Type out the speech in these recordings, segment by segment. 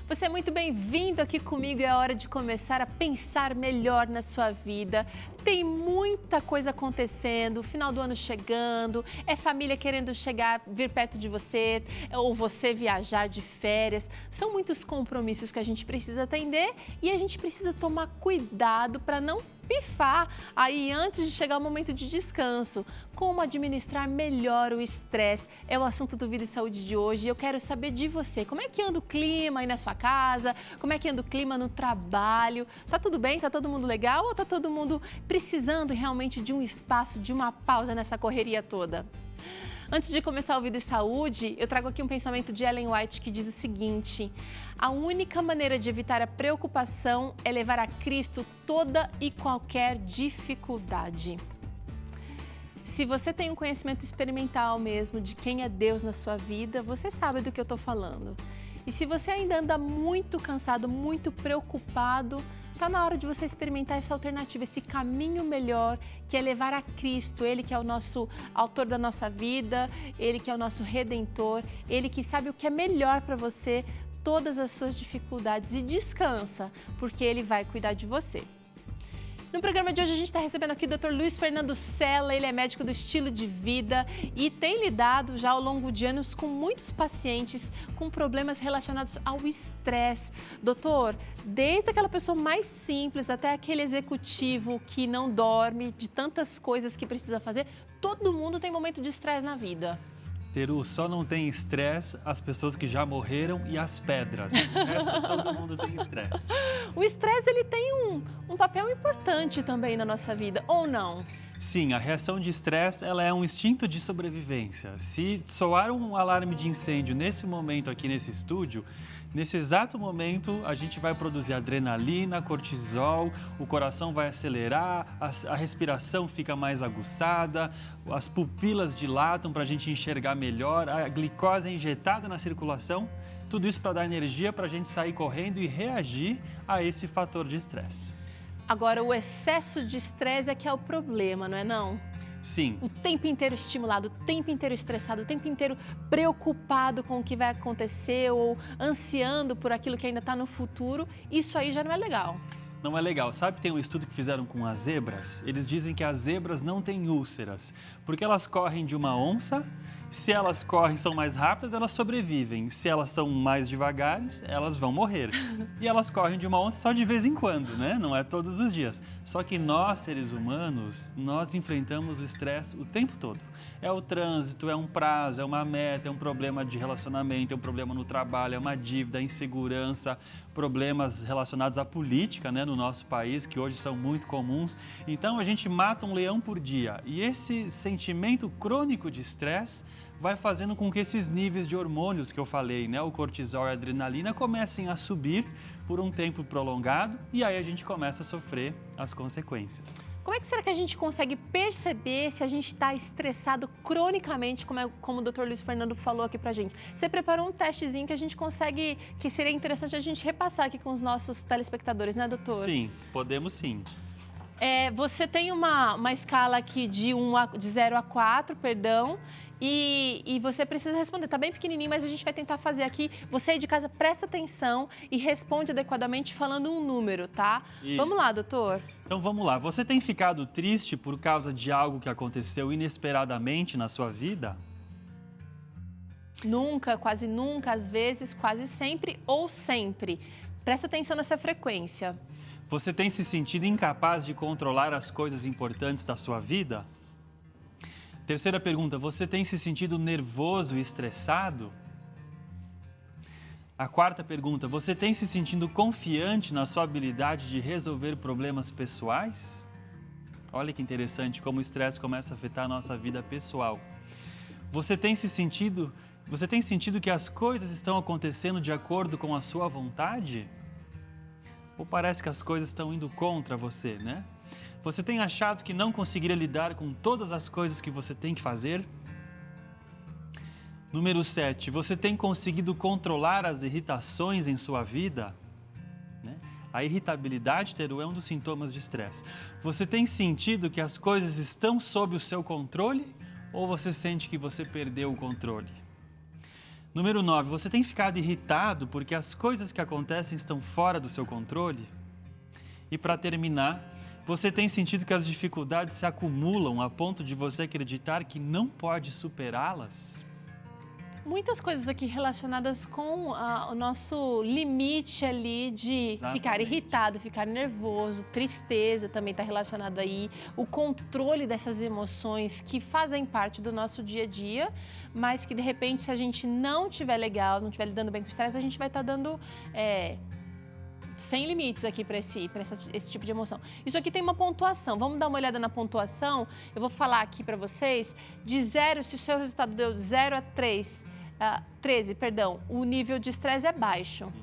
Você é muito bem-vindo aqui comigo. É hora de começar a pensar melhor na sua vida. Tem muita coisa acontecendo, final do ano chegando, é família querendo chegar, vir perto de você, ou você viajar de férias. São muitos compromissos que a gente precisa atender e a gente precisa tomar cuidado para não pifar aí antes de chegar o momento de descanso. Como administrar melhor o estresse é o assunto do Vida e Saúde de hoje. E eu quero saber de você, como é que anda o clima aí na sua casa? Como é que anda o clima no trabalho? Tá tudo bem? Tá todo mundo legal? Ou tá todo mundo precisando realmente de um espaço, de uma pausa nessa correria toda? Antes de começar o Vida e Saúde, eu trago aqui um pensamento de Ellen White que diz o seguinte: a única maneira de evitar a preocupação é levar a Cristo toda e qualquer dificuldade. Se você tem um conhecimento experimental mesmo de quem é Deus na sua vida, você sabe do que eu estou falando. E se você ainda anda muito cansado, muito preocupado, está na hora de você experimentar essa alternativa, esse caminho melhor, que é levar a Cristo, Ele que é o nosso autor da nossa vida, Ele que é o nosso Redentor, Ele que sabe o que é melhor para você, todas as suas dificuldades, e descansa, porque Ele vai cuidar de você. No programa de hoje a gente está recebendo aqui o Dr. Luiz Fernando Sela. Ele é médico do estilo de vida e tem lidado já ao longo de anos com muitos pacientes com problemas relacionados ao estresse. Doutor, desde aquela pessoa mais simples até aquele executivo que não dorme, de tantas coisas que precisa fazer, todo mundo tem momento de estresse na vida. Teru, só não tem estresse as pessoas que já morreram e as pedras. O resto, todo mundo tem estresse. O estresse, ele tem um papel importante também na nossa vida, ou não? Sim, a reação de estresse, ela é um instinto de sobrevivência. Se soar um alarme de incêndio nesse momento aqui nesse estúdio, nesse exato momento a gente vai produzir adrenalina, cortisol, o coração vai acelerar, a respiração fica mais aguçada, as pupilas dilatam para a gente enxergar melhor, a glicose é injetada na circulação, tudo isso para dar energia para a gente sair correndo e reagir a esse fator de estresse. Agora, o excesso de estresse é que é o problema, não é não? Sim. O tempo inteiro estimulado, o tempo inteiro estressado, o tempo inteiro preocupado com o que vai acontecer ou ansiando por aquilo que ainda está no futuro, isso aí já não é legal. Não é legal. Sabe, tem um estudo que fizeram com as zebras? Eles dizem que as zebras não têm úlceras, porque elas correm de uma onça. Se elas correm, são mais rápidas, elas sobrevivem. Se elas são mais devagares, elas vão morrer. E elas correm de uma onça só de vez em quando, né? Não é todos os dias. Só que nós, seres humanos, nós enfrentamos o estresse o tempo todo. É o trânsito, é um prazo, é uma meta, é um problema de relacionamento, é um problema no trabalho, é uma dívida, insegurança, problemas relacionados à política, né, no nosso país, que hoje são muito comuns. Então, a gente mata um leão por dia. E esse sentimento crônico de estresse vai fazendo com que esses níveis de hormônios que eu falei, né, o cortisol e a adrenalina, comecem a subir por um tempo prolongado e aí a gente começa a sofrer as consequências. Como é que será que a gente consegue perceber se a gente está estressado cronicamente, como o Dr. Luiz Fernando falou aqui pra gente? Você preparou um testezinho que a gente consegue, que seria interessante a gente repassar aqui com os nossos telespectadores, né, doutor? Sim, podemos sim. Você tem uma escala aqui de 0 a 4, perdão, e você precisa responder. Tá bem pequenininho, mas a gente vai tentar fazer aqui. Você aí de casa, presta atenção e responde adequadamente falando um número, tá? Isso. Vamos lá, doutor. Então vamos lá. Você tem ficado triste por causa de algo que aconteceu inesperadamente na sua vida? Nunca, quase nunca, às vezes, quase sempre ou sempre. Presta atenção nessa frequência. Você tem se sentido incapaz de controlar as coisas importantes da sua vida? Terceira pergunta, você tem se sentido nervoso e estressado? A quarta pergunta, você tem se sentido confiante na sua habilidade de resolver problemas pessoais? Olha que interessante como o estresse começa a afetar a nossa vida pessoal. Você tem sentido que as coisas estão acontecendo de acordo com a sua vontade? Ou parece que as coisas estão indo contra você, né? Você tem achado que não conseguiria lidar com todas as coisas que você tem que fazer? Número 7, você tem conseguido controlar as irritações em sua vida? A irritabilidade, Teru, é um dos sintomas de estresse. Você tem sentido que as coisas estão sob o seu controle ou você sente que você perdeu o controle? Número 9, você tem ficado irritado porque as coisas que acontecem estão fora do seu controle? E para terminar, você tem sentido que as dificuldades se acumulam a ponto de você acreditar que não pode superá-las? Muitas coisas aqui relacionadas com o nosso limite ali de Exatamente. ficar irritado, ficar nervoso, tristeza também está relacionado aí, o controle dessas emoções que fazem parte do nosso dia a dia, mas que de repente se a gente não estiver legal, não estiver lidando bem com o estresse, a gente vai estar dando sem limites aqui para esse tipo de emoção. Isso aqui tem uma pontuação, vamos dar uma olhada na pontuação, eu vou falar aqui para vocês, de 0, se o seu resultado deu 0 a 13, perdão, o nível de estresse é baixo.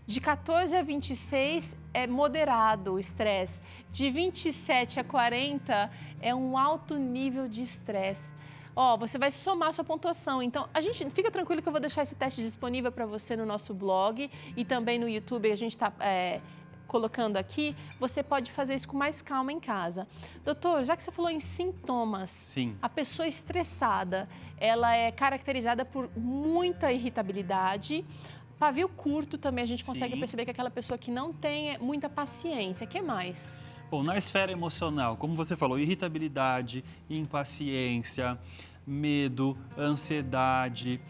De 14 a 26 é moderado o estresse. De 27 a 40 é um alto nível de estresse. Ó, você vai somar a sua pontuação. Então, fica tranquilo que eu vou deixar esse teste disponível para você no nosso blog e também no YouTube. A gente está colocando aqui, você pode fazer isso com mais calma em casa. Doutor, já que você falou em sintomas, Sim. A pessoa estressada, ela é caracterizada por muita irritabilidade, pavio curto também, a gente consegue perceber que é aquela pessoa que não tem muita paciência. O que mais? Bom, na esfera emocional, como você falou, irritabilidade, impaciência, medo, ansiedade,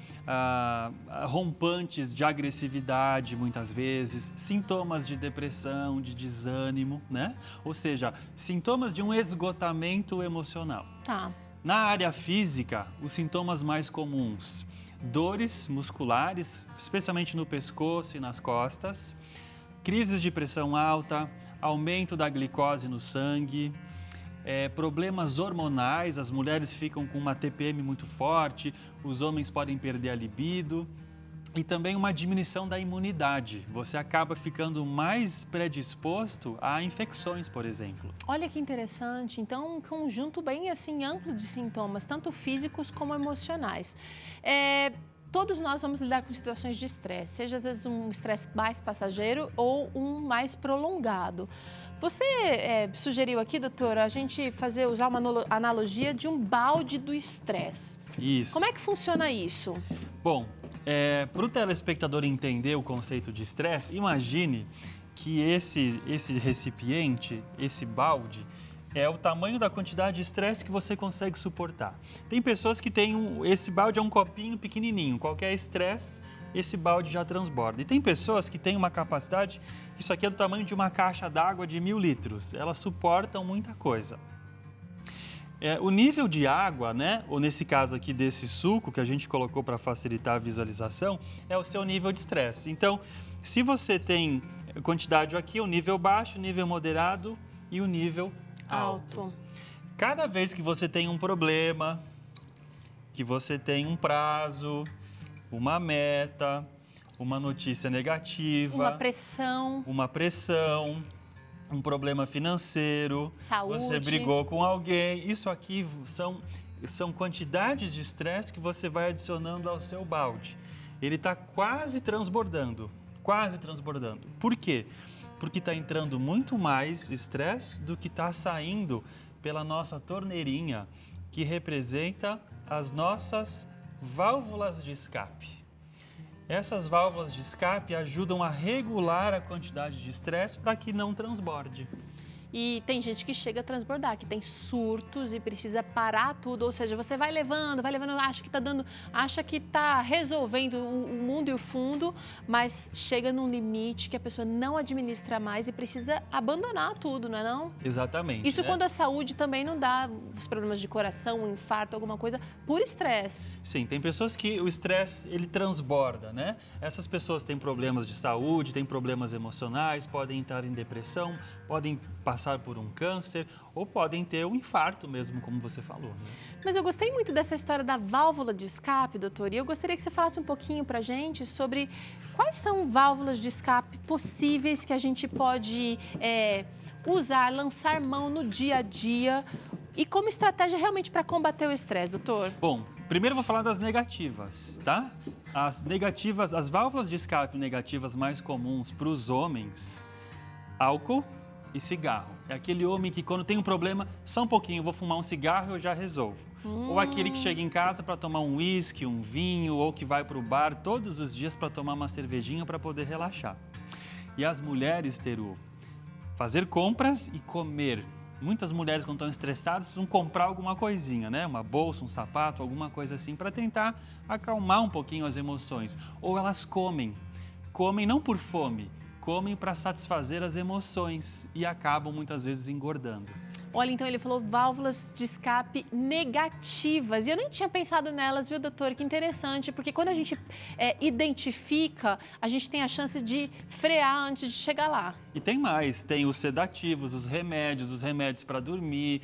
rompantes de agressividade muitas vezes, sintomas de depressão, de desânimo, né? Ou seja, sintomas de um esgotamento emocional. Tá. Na área física, os sintomas mais comuns, dores musculares, especialmente no pescoço e nas costas, crises de pressão alta, aumento da glicose no sangue, problemas hormonais, as mulheres ficam com uma TPM muito forte, os homens podem perder a libido e também uma diminuição da imunidade. Você acaba ficando mais predisposto a infecções, por exemplo. Olha que interessante. Então, um conjunto bem assim amplo de sintomas, tanto físicos como emocionais. Todos nós vamos lidar com situações de estresse, seja às vezes um estresse mais passageiro ou um mais prolongado. Você sugeriu aqui, doutora, a gente usar uma analogia de um balde do estresse. Isso. Como é que funciona isso? Bom, para o telespectador entender o conceito de estresse, imagine que esse recipiente, esse balde, é o tamanho da quantidade de estresse que você consegue suportar. Tem pessoas que têm esse balde é um copinho pequenininho, qualquer estresse, esse balde já transborda. E tem pessoas que têm uma capacidade, isso aqui é do tamanho de uma caixa d'água de 1000 litros, elas suportam muita coisa. O nível de água, né, ou nesse caso aqui desse suco que a gente colocou para facilitar a visualização, é o seu nível de estresse. Então, se você tem quantidade aqui, o nível baixo, o nível moderado e o nível alto. Cada vez que você tem um problema, que você tem um prazo, uma meta, uma notícia negativa, uma pressão, um problema financeiro, saúde, você brigou com alguém, isso aqui são quantidades de estresse que você vai adicionando ao seu balde. Ele está quase transbordando. Por quê? Porque está entrando muito mais estresse do que está saindo pela nossa torneirinha, que representa as nossas válvulas de escape. Essas válvulas de escape ajudam a regular a quantidade de estresse para que não transborde. E tem gente que chega a transbordar, que tem surtos e precisa parar tudo, ou seja, você vai levando, acha que está resolvendo o mundo e o fundo, mas chega num limite que a pessoa não administra mais e precisa abandonar tudo, não é não? Exatamente. Isso quando a saúde também não dá, os problemas de coração, um infarto, alguma coisa, por estresse. Sim, tem pessoas que o estresse, ele transborda, né? Essas pessoas têm problemas de saúde, têm problemas emocionais, podem entrar em depressão, podem passar por um câncer ou podem ter um infarto mesmo, como você falou. Né? Mas eu gostei muito dessa história da válvula de escape, doutor, e eu gostaria que você falasse um pouquinho pra gente sobre quais são válvulas de escape possíveis que a gente pode usar, lançar mão no dia a dia e como estratégia realmente para combater o estresse, doutor. Bom, primeiro eu vou falar das negativas, tá? As válvulas de escape negativas mais comuns para os homens, álcool e cigarro. É aquele homem que quando tem um problema, só um pouquinho, eu vou fumar um cigarro e eu já resolvo. Ou aquele que chega em casa para tomar um uísque, um vinho, ou que vai para o bar todos os dias para tomar uma cervejinha para poder relaxar. E as mulheres, Teru, fazer compras e comer. Muitas mulheres, quando estão estressadas, precisam comprar alguma coisinha, né? Uma bolsa, um sapato, alguma coisa assim, para tentar acalmar um pouquinho as emoções. Ou elas comem. Comem não por fome, comem para satisfazer as emoções e acabam muitas vezes engordando. Olha, então ele falou válvulas de escape negativas. E eu nem tinha pensado nelas, viu, doutor? Que interessante, porque quando a gente identifica, a gente tem a chance de frear antes de chegar lá. E tem mais, tem os sedativos, os remédios para dormir,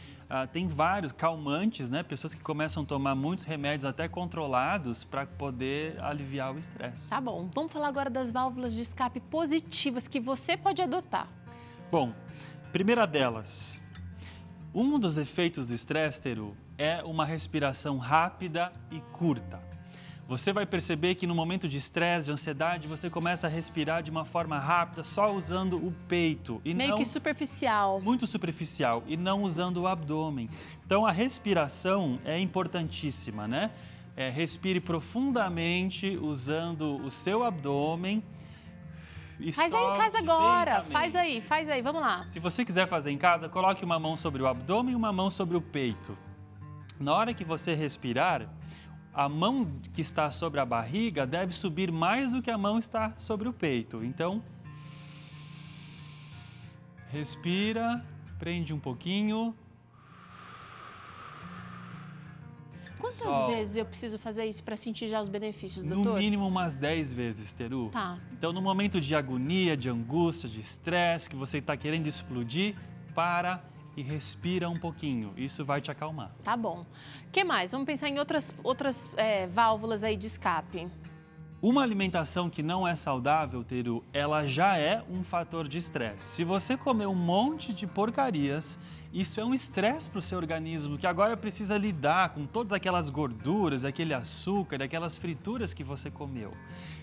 tem vários calmantes, né? Pessoas que começam a tomar muitos remédios até controlados para poder aliviar o estresse. Tá bom, vamos falar agora das válvulas de escape positivas que você pode adotar. Bom, primeira delas, um dos efeitos do estresse, Teru, é uma respiração rápida e curta. Você vai perceber que no momento de estresse, de ansiedade, você começa a respirar de uma forma rápida, só usando o peito. E meio não... que superficial. Muito superficial e não usando o abdômen. Então, a respiração é importantíssima, né? Respire profundamente usando o seu abdômen. E faz aí em casa agora, faz aí, vamos lá. Se você quiser fazer em casa, coloque uma mão sobre o abdômen e uma mão sobre o peito. Na hora que você respirar, a mão que está sobre a barriga deve subir mais do que a mão está sobre o peito. Então, respira, prende um pouquinho. Quantas vezes eu preciso fazer isso para sentir já os benefícios, doutor? No mínimo umas 10 vezes, Teru. Tá. Então, no momento de agonia, de angústia, de estresse, que você está querendo explodir, para e respira um pouquinho. Isso vai te acalmar. Tá bom. O que mais? Vamos pensar em outras válvulas aí de escape. Uma alimentação que não é saudável, Teru, ela já é um fator de estresse. Se você comer um monte de porcarias, isso é um estresse para o seu organismo, que agora precisa lidar com todas aquelas gorduras, aquele açúcar, aquelas frituras que você comeu.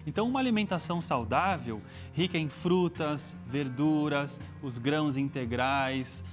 Então, uma alimentação saudável, rica em frutas, verduras, os grãos integrais,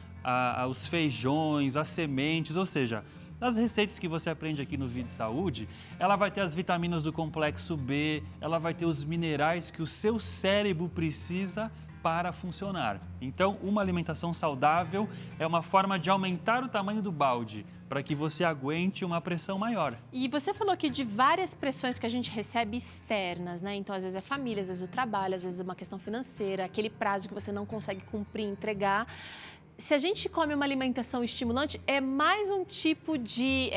os feijões, as sementes, ou seja, nas receitas que você aprende aqui no Vida e Saúde, ela vai ter as vitaminas do complexo B, ela vai ter os minerais que o seu cérebro precisa para funcionar. Então, uma alimentação saudável é uma forma de aumentar o tamanho do balde, para que você aguente uma pressão maior. E você falou aqui de várias pressões que a gente recebe externas, né? Então, às vezes é família, às vezes é o trabalho, às vezes é uma questão financeira, aquele prazo que você não consegue cumprir, entregar. Se a gente come uma alimentação estimulante, é mais um tipo de...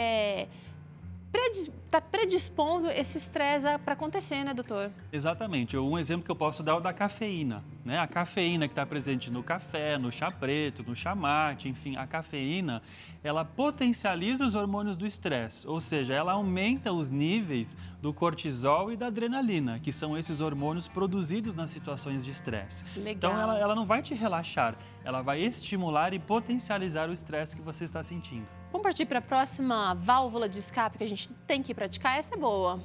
Está predispondo esse estresse para acontecer, né, doutor? Exatamente. Um exemplo que eu posso dar é o da cafeína, né? A cafeína que está presente no café, no chá preto, no chá mate, enfim, a cafeína, ela potencializa os hormônios do estresse, ou seja, ela aumenta os níveis do cortisol e da adrenalina, que são esses hormônios produzidos nas situações de estresse. Legal. Então, ela não vai te relaxar, ela vai estimular e potencializar o estresse que você está sentindo. Vamos partir para a próxima válvula de escape que a gente tem que praticar. Essa é boa.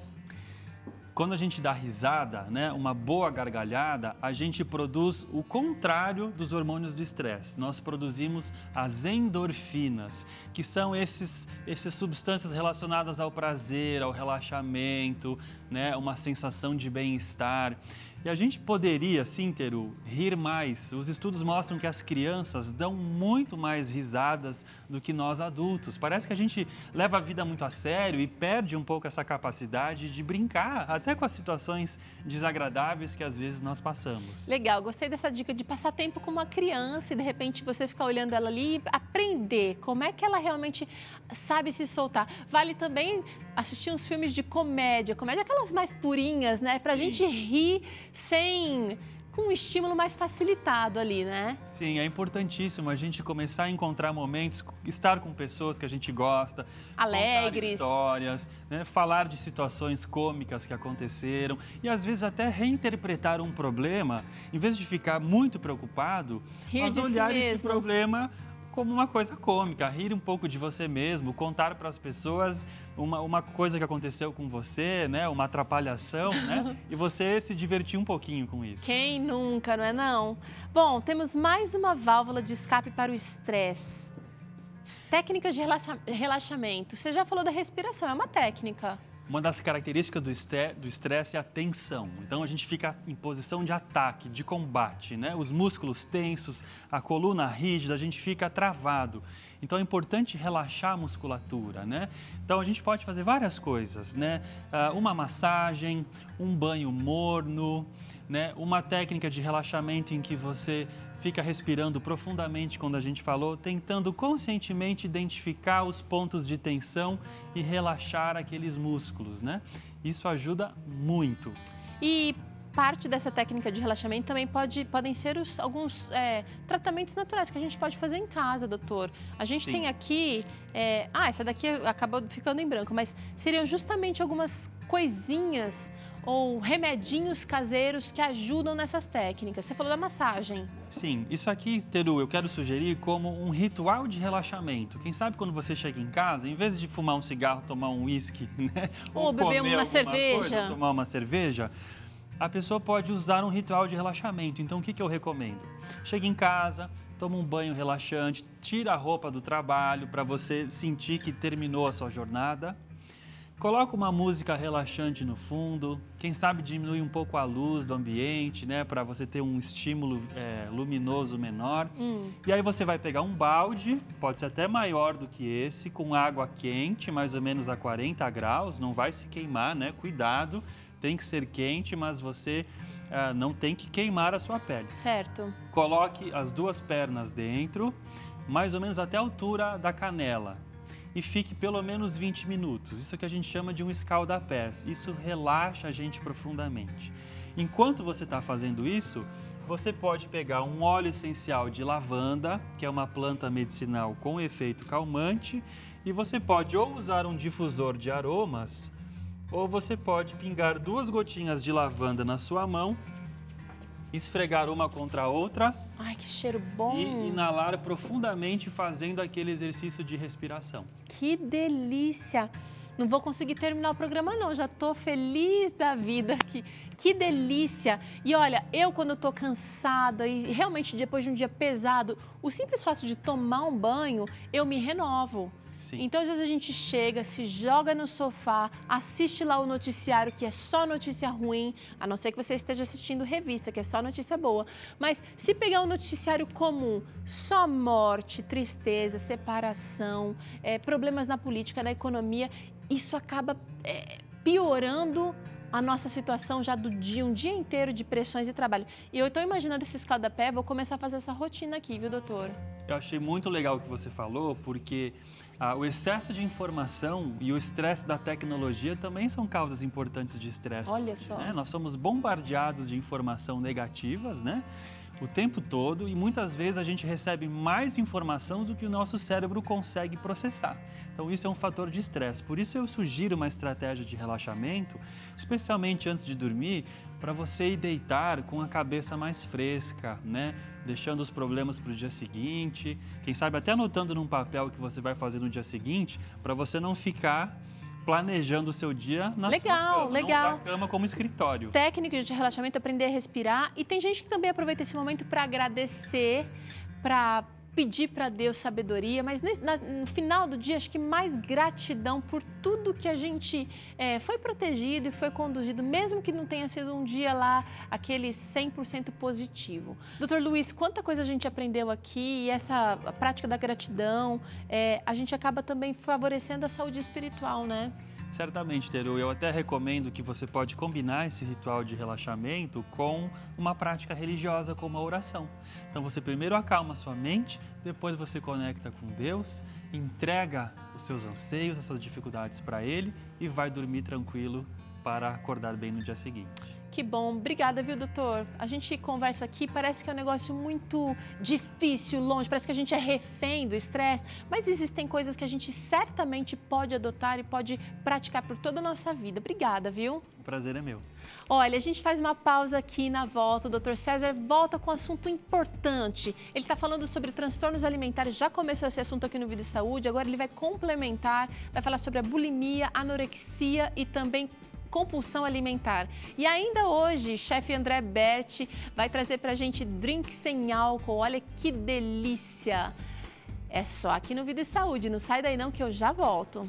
Quando a gente dá risada, né, uma boa gargalhada, a gente produz o contrário dos hormônios do estresse. Nós produzimos as endorfinas, que são essas substâncias relacionadas ao prazer, ao relaxamento, né, uma sensação de bem-estar. E a gente poderia, sim, Teru, rir mais. Os estudos mostram que as crianças dão muito mais risadas do que nós adultos. Parece que a gente leva a vida muito a sério e perde um pouco essa capacidade de brincar, até com as situações desagradáveis que às vezes nós passamos. Legal, gostei dessa dica de passar tempo com uma criança e de repente você ficar olhando ela ali e aprender como é que ela realmente sabe se soltar. Vale também assistir uns filmes de comédia aquelas mais purinhas, né? Pra gente rir com um estímulo mais facilitado ali, né? Sim, é importantíssimo a gente começar a encontrar momentos, estar com pessoas que a gente gosta, alegres, contar histórias, né? Falar de situações cômicas que aconteceram e às vezes até reinterpretar um problema, em vez de ficar muito preocupado, mas olhar esse problema como uma coisa cômica, rir um pouco de você mesmo, contar para as pessoas uma coisa que aconteceu com você, né? Uma atrapalhação, né? E você se divertir um pouquinho com isso. Quem nunca, não é não? Bom, temos mais uma válvula de escape para o estresse. Técnicas de relaxamento. Você já falou da respiração, é uma técnica. Uma das características do estresse é a tensão. Então, a gente fica em posição de ataque, de combate, né? Os músculos tensos, a coluna rígida, a gente fica travado. Então, é importante relaxar a musculatura, né? Então, a gente pode fazer várias coisas, né? Uma massagem, um banho morno, né? Uma técnica de relaxamento em que você fica respirando profundamente, quando a gente falou, tentando conscientemente identificar os pontos de tensão e relaxar aqueles músculos, né? Isso ajuda muito. E parte dessa técnica de relaxamento também podem ser alguns tratamentos naturais que a gente pode fazer em casa, doutor. A gente Sim. tem aqui... essa daqui acabou ficando em branco, mas seriam justamente algumas coisinhas ou remedinhos caseiros que ajudam nessas técnicas. Você falou da massagem. Sim, isso aqui, Teru, eu quero sugerir como um ritual de relaxamento. Quem sabe quando você chega em casa, em vez de fumar um cigarro, tomar um uísque, né? Ou beber uma cerveja. Coisa, ou tomar uma cerveja, a pessoa pode usar um ritual de relaxamento. Então, o que eu recomendo? Chega em casa, toma um banho relaxante, tira a roupa do trabalho para você sentir que terminou a sua jornada. Coloca uma música relaxante no fundo, quem sabe diminui um pouco a luz do ambiente, né, para você ter um estímulo luminoso menor. E aí você vai pegar um balde, pode ser até maior do que esse, com água quente, mais ou menos a 40 graus, não vai se queimar, né? Cuidado, tem que ser quente, mas você não tem que queimar a sua pele. Certo. Coloque as duas pernas dentro, mais ou menos até a altura da canela. E fique pelo menos 20 minutos. Isso que a gente chama de um escalda-pés. Isso relaxa a gente profundamente. Enquanto você está fazendo isso, você pode pegar um óleo essencial de lavanda, que é uma planta medicinal com efeito calmante, e você pode ou usar um difusor de aromas, ou você pode pingar 2 gotinhas de lavanda na sua mão, esfregar uma contra a outra. Ai, que cheiro bom! E inalar profundamente fazendo aquele exercício de respiração. Que delícia! Não vou conseguir terminar o programa não, já tô feliz da vida aqui. Que delícia! E olha, eu quando eu tô cansada e realmente depois de um dia pesado, o simples fato de tomar um banho, eu me renovo. Sim. Então, às vezes a gente chega, se joga no sofá, assiste lá o noticiário, que é só notícia ruim, a não ser que você esteja assistindo revista, que é só notícia boa. Mas se pegar um noticiário comum, só morte, tristeza, separação, problemas na política, na economia, isso acaba piorando a nossa situação já do dia, um dia inteiro de pressões e trabalho. E eu estou imaginando esse escalda-pé, vou começar a fazer essa rotina aqui, viu, doutor? Eu achei muito legal o que você falou, porque o excesso de informação e o estresse da tecnologia também são causas importantes de estresse. Olha só. Né? Nós somos bombardeados de informação negativas, né? O tempo todo, e muitas vezes a gente recebe mais informação do que o nosso cérebro consegue processar. Então isso é um fator de estresse. Por isso eu sugiro uma estratégia de relaxamento, especialmente antes de dormir, para você ir deitar com a cabeça mais fresca, né? Deixando os problemas para o dia seguinte, quem sabe até anotando num papel o que você vai fazer no dia seguinte, para você não ficar planejando o seu dia na sua cama, não usar a cama como escritório. Técnica de relaxamento, aprender a respirar. E tem gente que também aproveita esse momento para agradecer, para pedir para Deus sabedoria, mas no final do dia, acho que mais gratidão por tudo que a gente foi protegido e foi conduzido, mesmo que não tenha sido um dia lá, aquele 100% positivo. Doutor Luiz, quanta coisa a gente aprendeu aqui e essa prática da gratidão, a gente acaba também favorecendo a saúde espiritual, né? Certamente, Teru. Eu até recomendo que você pode combinar esse ritual de relaxamento com uma prática religiosa como a oração. Então você primeiro acalma a sua mente, depois você conecta com Deus, entrega os seus anseios, as suas dificuldades para Ele e vai dormir tranquilo para acordar bem no dia seguinte. Que bom, obrigada, viu, doutor? A gente conversa aqui, parece que é um negócio muito difícil, longe, parece que a gente é refém do estresse, mas existem coisas que a gente certamente pode adotar e pode praticar por toda a nossa vida. Obrigada, viu? O prazer é meu. Olha, a gente faz uma pausa aqui na volta. O Dr. César volta com um assunto importante. Ele está falando sobre transtornos alimentares, já começou esse assunto aqui no Vida e Saúde, agora ele vai complementar, vai falar sobre a bulimia, anorexia e também compulsão alimentar. E ainda hoje, chefe André Berti vai trazer pra gente drink sem álcool. Olha que delícia! É só aqui no Vida e Saúde. Não sai daí não que eu já volto.